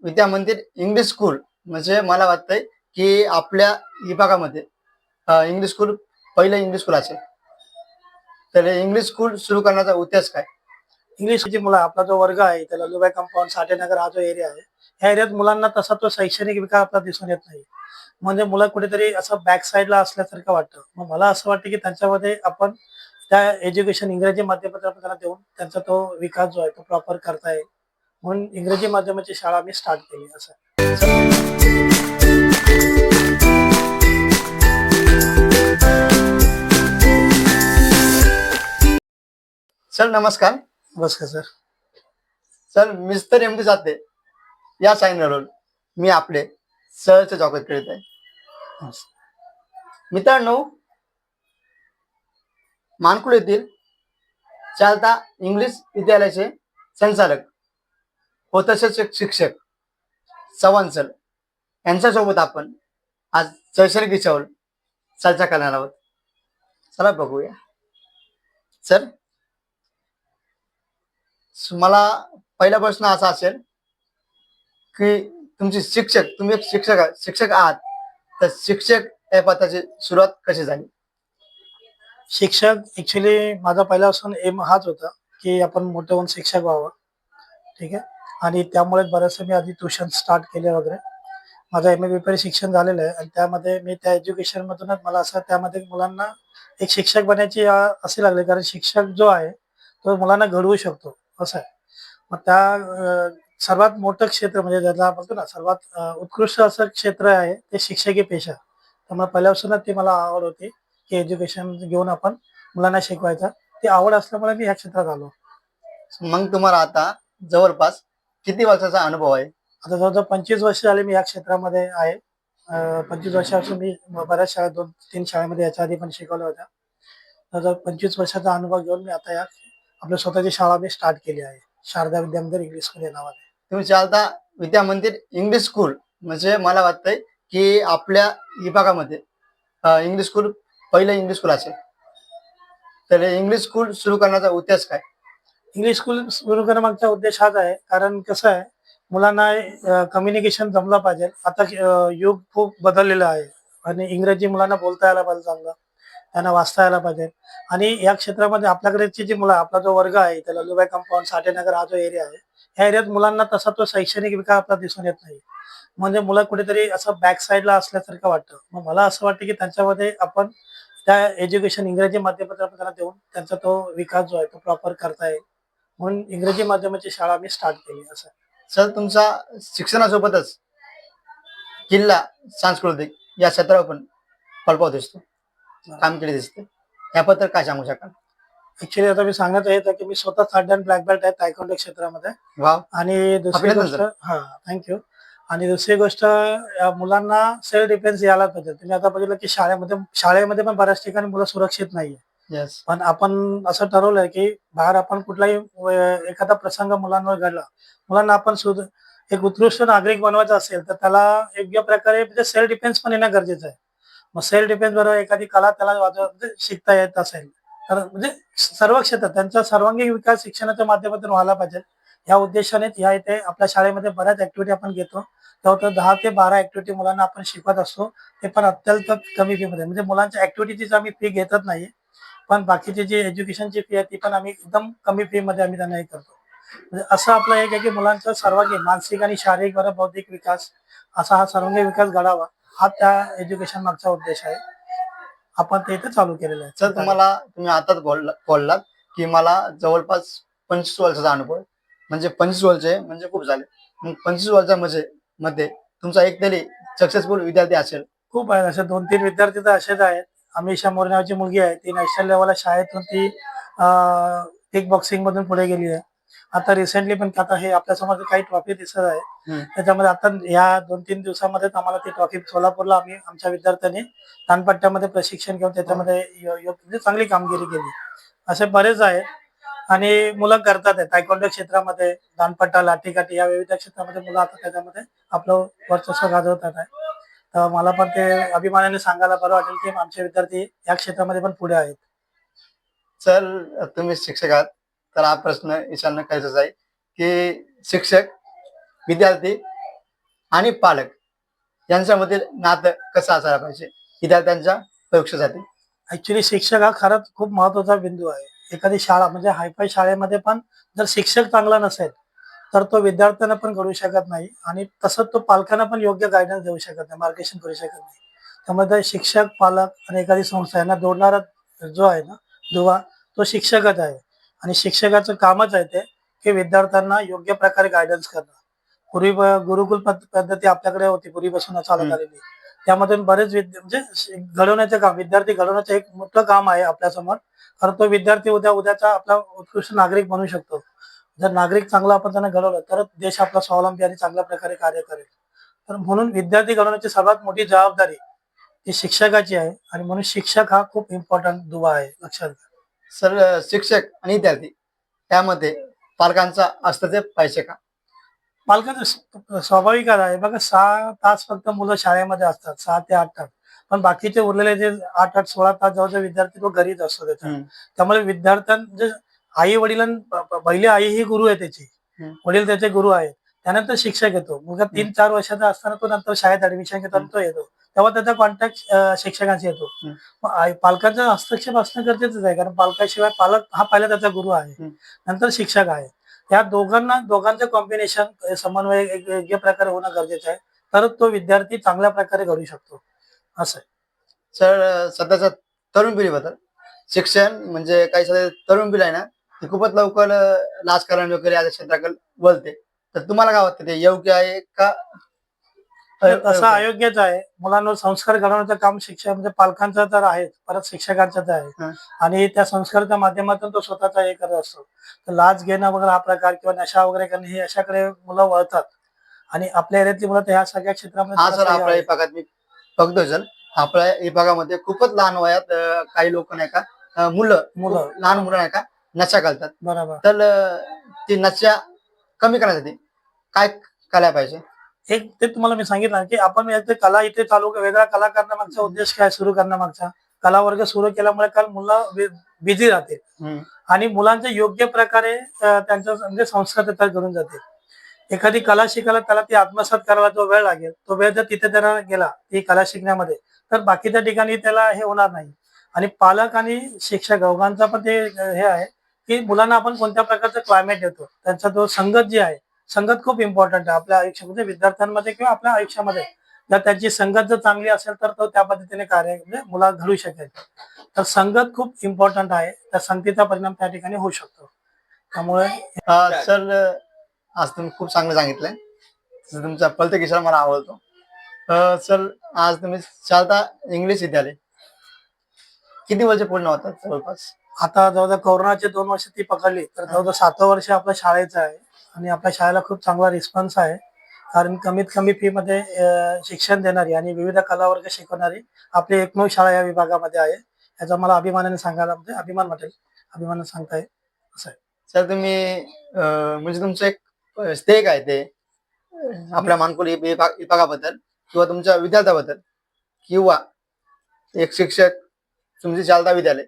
विद्या मंदिर English school म्हणजे मला वाटतंय की आपल्या विभागामध्ये इंग्लिश स्कूल पहिलं इंग्लिश स्कूल असेल. तर इंग्लिश स्कूल सुरू करण्याचा उद्देश काय? इंग्लिशची मुलं आपला जो वर्ग आहे त्याला लुबाई कंपाऊंड साठेनगर हा जो एरिया आहे ह्या एरियात मुलांना तसा तो शैक्षणिक विकास आपला दिसून येत नाही. म्हणजे मुलं कुठेतरी असं बॅक साईडला असल्यासारखं वाटतं. मग मला असं वाटतं की त्यांच्यामध्ये आपण त्या एज्युकेशन इंग्रजी माध्यमातून आपण त्यांना देऊन त्यांचा तो विकास जो आहे तो प्रॉपर करता येईल म्हणून इंग्रजी माध्यमाची शाळा मी स्टार्ट केली असं. सर नमस्कार. बस का sir. Sir mister M D जाते या चॅनलवर मी आपले सहचे स्वागत करीत आहे. मित्रांनो, मानकुळ येथील चालता इंग्लिश विद्यालयाचे संचालक व तसेच शिक्षक चव्हाण सर यांच्यासोबत आपण आज शैक्षणिक विषयावर चर्चा करणार आहोत. चला बघूया. सर, मला पहिला प्रश्न असा असेल की तुमचे तुम्ही एक शिक्षक आहात, तर शिक्षक या पदाची सुरुवात कशी झाली? शिक्षक ऍक्च्युली माझा पहिल्यापासून एम हाच होता की आपण मोठं होऊन शिक्षक व्हावं. ठीक आहे. आणि त्यामुळे बरेचसे मी आधी ट्युशन स्टार्ट केले वगैरे. माझं MA शिक्षण झालेलं आहे आणि त्यामध्ये मी त्या एज्युकेशन मधूनच मला असं त्यामध्ये मुलांना एक शिक्षक बनायची असे लागले, कारण शिक्षक जो आहे तो मुलांना घडवू शकतो असं आहे. मग सर्वात मोठं क्षेत्र म्हणजे ज्याला आपण म्हणतो ना सर्वात उत्कृष्ट असं क्षेत्र आहे ते शिक्षकी पेशा. त्यामुळे पहिल्यापासूनच ती मला आवड होती की एज्युकेशन घेऊन आपण मुलांना शिकवायचा. ती आवड असल्यामुळे मी ह्या क्षेत्रात आलो. मग तुम्हाला आता जवळपास किती वर्षाचा अनुभव आहे? आता जवळजवळ 25 वर्ष झाले मी या क्षेत्रामध्ये आहे. 25 वर्षापासून मी बऱ्याच शाळेत 2-3 शाळेमध्ये याच्या आधी पण शिकवल्या होत्या. जवळजवळ 25 वर्षाचा अनुभव घेऊन मी आता आपल्या स्वतःची शाळा मी स्टार्ट केली आहे. शारदा विद्या मंदिर इंग्लिश स्कूल या नावाने. तुम्ही चालता विद्या मंदिर इंग्लिश स्कूल म्हणजे मला वाटतंय की आपल्या विभागामध्ये इंग्लिश स्कूल पहिलं इंग्लिश स्कूल असेल. तर इंग्लिश स्कूल सुरू करण्याचा उद्देश काय? इंग्लिश स्कूल सुरू करण्यामागचा उद्देश हाच आहे, कारण कसं आहे मुलांना कम्युनिकेशन जमलं पाहिजे. आता युग खूप बदललेलं आहे आणि इंग्रजी मुलांना बोलता यायला पाहिजे चांगलं, त्यांना वाचता यायला पाहिजे. आणि या क्षेत्रामध्ये आपल्याकडेची जी मुलं आपला जो वर्ग आहे त्याला लुबाई कंपाऊंड साठेनगर हा जो एरिया आहे ह्या एरियात मुलांना तसा तो शैक्षणिक विकास आपला दिसून येत नाही. म्हणजे मुलं कुठेतरी असं बॅक साईडला असल्यासारखं वाटतं. मग मला असं वाटतं की त्यांच्यामध्ये आपण त्या एज्युकेशन इंग्रजी माध्यमातून आपण त्यांना देऊन त्यांचा तो विकास जो आहे तो प्रॉपर करता येईल म्हणून इंग्रजी माध्यमाची शाळा मी स्टार्ट केली असं. सर, तुमचा शिक्षणासोबतच किल्ला सांस्कृतिक या क्षेत्रावर पण पळपाव दिसतो, काम केले दिसते, याबद्दल काय सांगू शकाल? ऍक्च्युली आता मी सांगण्यात येत आहे की मी स्वतः थर्ड अँड ब्लॅक बेल्ट आहे तायक्वांडो क्षेत्रामध्ये. वाव, आणि दुसरी अभिनंदन गोष्ट, सर. हा थँक्यू. आणि दुसरी गोष्ट, या मुलांना सेल्फ डिफेन्स यायला पाहिजे. तुम्ही आता बघितलं की शाळेमध्ये पण बऱ्याच ठिकाणी मुलं सुरक्षित नाहीये. येस. पण आपण असं ठरवलंय की बाहेर आपण कुठलाही एखादा प्रसंग मुलांवर घडला, मुलांना आपण एक उत्कृष्ट नागरिक बनवायचं असेल तर त्याला योग्य प्रकारे म्हणजे सेल्फ डिफेन्स पण येणं गरजेचं आहे. मग सेल्फ डिफेन्स बरोबर एखादी कला त्याला म्हणजे शिकता येत असेल तर म्हणजे सर्व क्षेत्रात त्यांचा सर्वांगीण विकास शिक्षणाच्या माध्यमातून व्हायला पाहिजे. या उद्देशाने या इथे आपल्या शाळेमध्ये बऱ्याच ऍक्टिव्हिटी आपण घेतो. जवळजवळ 10 ते 12 ऍक्टिव्हिटी मुलांना आपण शिकवत असतो. ते पण अत्यंत कमी फी मध्ये, म्हणजे मुलांच्या ऍक्टिव्हिटीची आम्ही फी घेतच नाही. पण बाकीची जी एज्युकेशनची फी आहे ती पण आम्ही एकदम कमी फी मध्ये आम्ही त्यांना हे करतो. म्हणजे असं आपलं एक आहे की मुलांचा सर्वांगीण मानसिक आणि शारीरिक बरोबर बौद्धिक विकास असा हा सर्वांगीण विकास घडावा हा त्या एज्युकेशन मागचा उद्देश आहे. आपण ते इथे चालू केलेलं आहे. सर, तुम्ही आताच बोललात की मला जवळपास 25 वर्षाचा अनुभव आहे. म्हणजे 25 वर्ष म्हणजे खूप झाले. मग 25 वर्षामध्ये मध्ये तुमचा एक तरी सक्सेसफुल विद्यार्थी असेल. खूप आहेत, असे 2-3 विद्यार्थी तर असेच आहेत. अमिषा मोरे नावाची मुलगी आहे, ती नॅशनल लेवलला शाळेतून ती किक बॉक्सिंग मधून पुढे गेली आहे. आता रिसेंटली पण आता हे आपल्यासमोर काही ट्रॉफी दिसत आहे त्याच्यामध्ये आता या 2-3 दिवसामध्येच आम्हाला ती ट्रॉफी सोलापूरला आम्ही आमच्या विद्यार्थ्यांनी तानपट्ट्यामध्ये प्रशिक्षण घेऊन त्याच्यामध्ये म्हणजे चांगली कामगिरी केली. असे बरेच आहेत आणि मुलं करतात आहे तायक्वांडो क्षेत्रामध्ये, दानपट्टा, लाठीकाठी या विविध क्षेत्रामध्ये मुलं आता त्याच्यामध्ये आपलं वर्चस्व गाजवतात आहे. तर मला पण ते अभिमानाने सांगायला बरं वाटेल की आमचे विद्यार्थी या क्षेत्रामध्ये पण पुढे आहेत. सर, तुम्ही शिक्षक आहात, तर हा प्रश्न विचारणं गरजेचं आहे की शिक्षक, विद्यार्थी आणि पालक यांच्यामधील नातं कसं असायला पाहिजे विद्यार्थ्यांच्या परीक्षेसाठी? ऍक्च्युली शिक्षक हा खरंच खूप महत्वाचा बिंदू आहे. एखादी शाळा म्हणजे हायफाय शाळेमध्ये पण जर शिक्षक चांगला नसेल तर तो विद्यार्थ्यांना पण घडू शकत नाही आणि तसंच तो पालकांना पण योग्य गायडन्स देऊ शकत नाही, मार्गदर्शन करू शकत नाही. त्यामुळे ते शिक्षक, पालक आणि एखादी संस्था यांना जोडणारा जो आहे ना दुवा, तो शिक्षकच आहे. आणि शिक्षकाचं कामच आहे ते, की विद्यार्थ्यांना योग्य प्रकारे गायडन्स करणं. पूर्वी गुरुकुल पद्धती आपल्याकडे होती, पूर्वीपासून चालत हम्म. आलेली. त्यामधून बरेच म्हणजे घडवण्याचं काम, विद्यार्थी घडवण्याचं एक मोठं काम आहे आपल्यासमोर. कारण तो विद्यार्थी उद्याचा आपला उत्कृष्ट नागरिक बनू शकतो. जर नागरिक चांगला आपण त्यांना घडवलं तरच देश आपला स्वावलंबी आणि चांगल्या प्रकारे कार्य करेल. तर म्हणून विद्यार्थी घडवण्याची सर्वात मोठी जबाबदारी ही शिक्षकाची आहे आणि म्हणून शिक्षक हा खूप इम्पॉर्टंट दुवा आहे, लक्षात घ्या. सर, शिक्षक आणि विद्यार्थी यामध्ये पालकांचा हस्तक्षेप पाहिजे का? पालकांचं स्वाभाविकच आहे. बघा 6 तास फक्त मुलं शाळेमध्ये असतात, 6 ते 8 तास. पण बाकीचे उरलेले जे 8-8, 16 तास जवळजवळ विद्यार्थी तो घरीच असतो त्याचा. हम्म. त्यामुळे म्हणजे आई-वडिलां पहिली आई ही गुरु आहे त्याची. हम्म. वडील त्याचे गुरु आहेत. त्यानंतर शिक्षक येतो. मुलगा 3-4 वर्षाचा असताना तो नंतर शाळेत ऍडमिशन घेताना तो येतो. तेव्हा त्याचा कॉन्टॅक्ट शिक्षकांशी येतो. हम्म. मग पालकांचा हस्तक्षेप असणं गरजेचंच आहे. कारण पालकाशिवाय पालक हा पहिला त्याचा गुरु आहे. हम्म. नंतर शिक्षक आहे. या दोघांचं कॉम्बिनेशन समन्वय एक योग्य प्रकारे होणं गरजेचं आहे. तरच तो विद्यार्थी चांगल्या प्रकारे घडू शकतो. असं आहे. सर, सध्याच्या तरुण पिढीबद्दल शिक्षण म्हणजे काही सध्या तरुण पिढी आहे ना, ती खूपच लवकर राजकारण वगैरे या क्षेत्राकडे वळते. तर तुम्हाला काय वाटतं, ते योग्य आहे का तसं अयोग्य? अयोग्यच आहे. मुलांवर संस्कार घडवण्याचं काम शिक्षक म्हणजे पालकांचं तर आहेच, परत शिक्षकांचं तर आहे. हं. आणि त्या संस्काराच्या माध्यमातून तो स्वतःचा हे करत असतो. तर लाच घेणं वगैरे हा प्रकार किंवा नशा वगैरे करणं हे अशाकडे मुलं वळतात. आणि आपल्या एरियातली मुलं तर ह्या सगळ्या क्षेत्रामध्ये हा सर, थोडंसं हे आपल्या आहे. विभागात मी बघतोय सर, आपल्या विभागामध्ये खूपच लहान वयात काही लोक नाही का, मुलं खूप लहान मुलं नाही का नशा घालतात. बरोबर. तर ती नशा कमी करण्यासाठी काय करायला पाहिजे? एक ते तुम्हाला मी सांगितलं की आपण याचे कला इथे चालू वेगळा कला करण्यामागचा उद्देश काय सुरू करण्यामागचा कला वर्ग सुरू केल्यामुळे काल मुलं बिझी राहतील हम्म. आणि मुलांच्या योग्य प्रकारे त्यांचं म्हणजे संस्कार त्याच्यात घडून जातील. एखादी कला शिकायला त्याला ती आत्मसात करायला जो वेळ लागेल, तो वेळ जर तिथे त्याला गेला ती कला शिकण्यामध्ये, तर बाकीच्या ठिकाणी त्याला हे होणार नाही. आणि पालक आणि शिक्षक दोघांचा पण ते हे आहे की मुलांना आपण कोणत्या प्रकारचं क्लायमेट देतो, त्यांचा जो संगत जी आहे, संगत खूप इम्पॉर्टंट आहे आपल्या आयुष्यामध्ये, विद्यार्थ्यांमध्ये किंवा आपल्या आयुष्यामध्ये. जर त्यांची संगत जर चांगली असेल तर तो त्या पद्धतीने कार्य म्हणजे मुला घडू शकेल. तर संगत खूप इम्पॉर्टंट आहे. त्या संगतीचा परिणाम त्या ठिकाणी होऊ शकतो. त्यामुळे सर, आज तुम्ही खूप चांगलं सांगितलंय. तसं तुमचा प्रत्येक विषय मला आवडतो. सर, आज तुम्ही शारदा इंग्लिश विद्यालय किती वर्ष पूर्ण होतात जवळपास? आता जवळजवळ कोरोनाचे 2 वर्ष ती पकडली तर जवळजवळ 7वं वर्ष आपल्या शाळेचं आहे. आणि आपल्या शाळेला खूप चांगला रिस्पॉन्स आहे. कारण कमीत कमी फी मध्ये शिक्षण देणारी आणि विविध कला वर्ग शिकवणारी आपली एकमेव शाळा या विभागामध्ये आहे. याचा मला अभिमानाने सांगायला म्हणजे अभिमान वाटेल, अभिमानाने सांगता येईल असं आहे. सर, तुम्ही म्हणजे तुमचं एक स्टेक आहे ते आपल्या मानकुली विभागाबद्दल किंवा तुमच्या विद्यार्थ्याबद्दल किंवा एक शिक्षक, तुमचे शारदा विद्यालय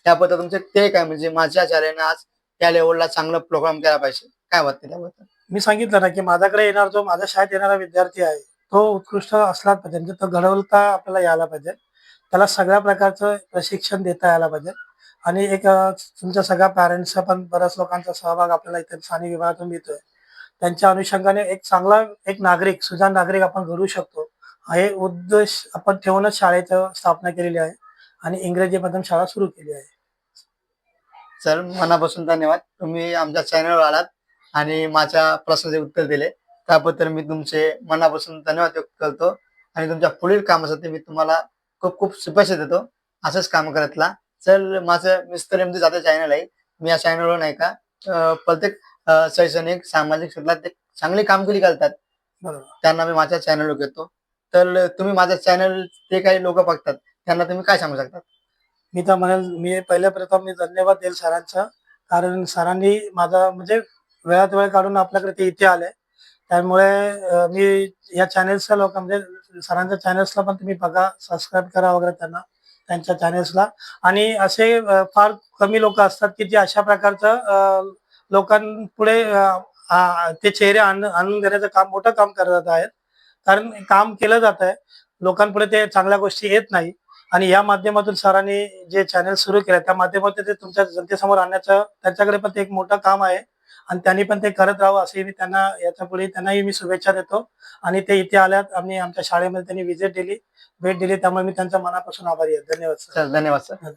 त्याबद्दल तुमचे ते काय, म्हणजे माझ्या शाळेने आज त्या लेवलला चांगला प्रोग्राम केला पाहिजे, काय वाटतं त्याबद्दल? मी सांगितलं ना की माझ्याकडे येणार जो माझ्या शाळेत येणारा विद्यार्थी आहे तो उत्कृष्ट असलाच पाहिजे, म्हणजे तो घडवता आपल्याला यायला पाहिजे. त्याला सगळ्या प्रकारचं प्रशिक्षण देता यायला पाहिजे. आणि एक तुमच्या सगळ्या पॅरेंट्सचा पण बऱ्याच लोकांचा सहभाग आपल्याला इथे स्थानिक विभागातून मिळतोय. त्यांच्या अनुषंगाने एक चांगला एक नागरिक, सुजाण नागरिक आपण घडवू शकतो. हे उद्देश आपण ठेवूनच शाळेचं स्थापना केलेली आहे आणि इंग्रजी माध्यम शाळा सुरू केली आहे. सर, मनापासून धन्यवाद. तुम्ही आमच्या चॅनलवर आलात आणि माझ्या प्रश्नाचे उत्तर दिले, त्याबद्दल मी तुमचे मनापासून धन्यवाद व्यक्त करतो. आणि तुमच्या पुढील कामासाठी मी तुम्हाला खूप खूप शुभेच्छा देतो. असंच काम करत राहा. सर, माझं मिस्टर एमजी जाधव चॅनल आहे. मी या चॅनलवर नाही का प्रत्येक शैक्षणिक सामाजिक क्षेत्रात ते चांगली कामगिरी करतात, बरोबर. त्यांना मी माझ्या चॅनलवर घेतो. तर तुम्ही माझं चॅनल ते काही लोक बघतात त्यांना तुम्ही काय सांगू शकता? मी तर म्हणेल, मी पहिल्या प्रथम मी धन्यवाद देईल सरांचा. कारण सरांनी माझा म्हणजे वेळात वेळ काढून आपल्याकडे ते इथे आले. त्यामुळे मी या चॅनेल्सच्या लोक म्हणजे सरांच्या चॅनेल्सला पण तुम्ही बघा, सबस्क्राईब करा वगैरे त्यांना, त्यांच्या चॅनेल्सला. आणि असे फार कमी लोक असतात की जे अशा प्रकारचं लोकांपुढे ते चेहरे आणून देण्याचं काम, मोठं काम करत आहेत. कारण काम केलं जात आहे, लोकांपुढे ते चांगल्या गोष्टी येत नाही आणि या माध्यमातून सरांनी जे चॅनल सुरू केलं त्या माध्यमातून ते तुमच्या जनतेसमोर आणण्याचं त्यांच्याकडे पण ते एक मोठं काम आहे आणि त्यांनी पण ते करत राहावं असे मी त्यांना याच्या पुढे त्यांनाही मी शुभेच्छा देतो. आणि ते इथे आल्यात आणि आमच्या शाळेमध्ये त्यांनी भेट दिली त्यामुळे मी त्यांचा मनापासून आभारी आहे. धन्यवाद सर. धन्यवाद सर.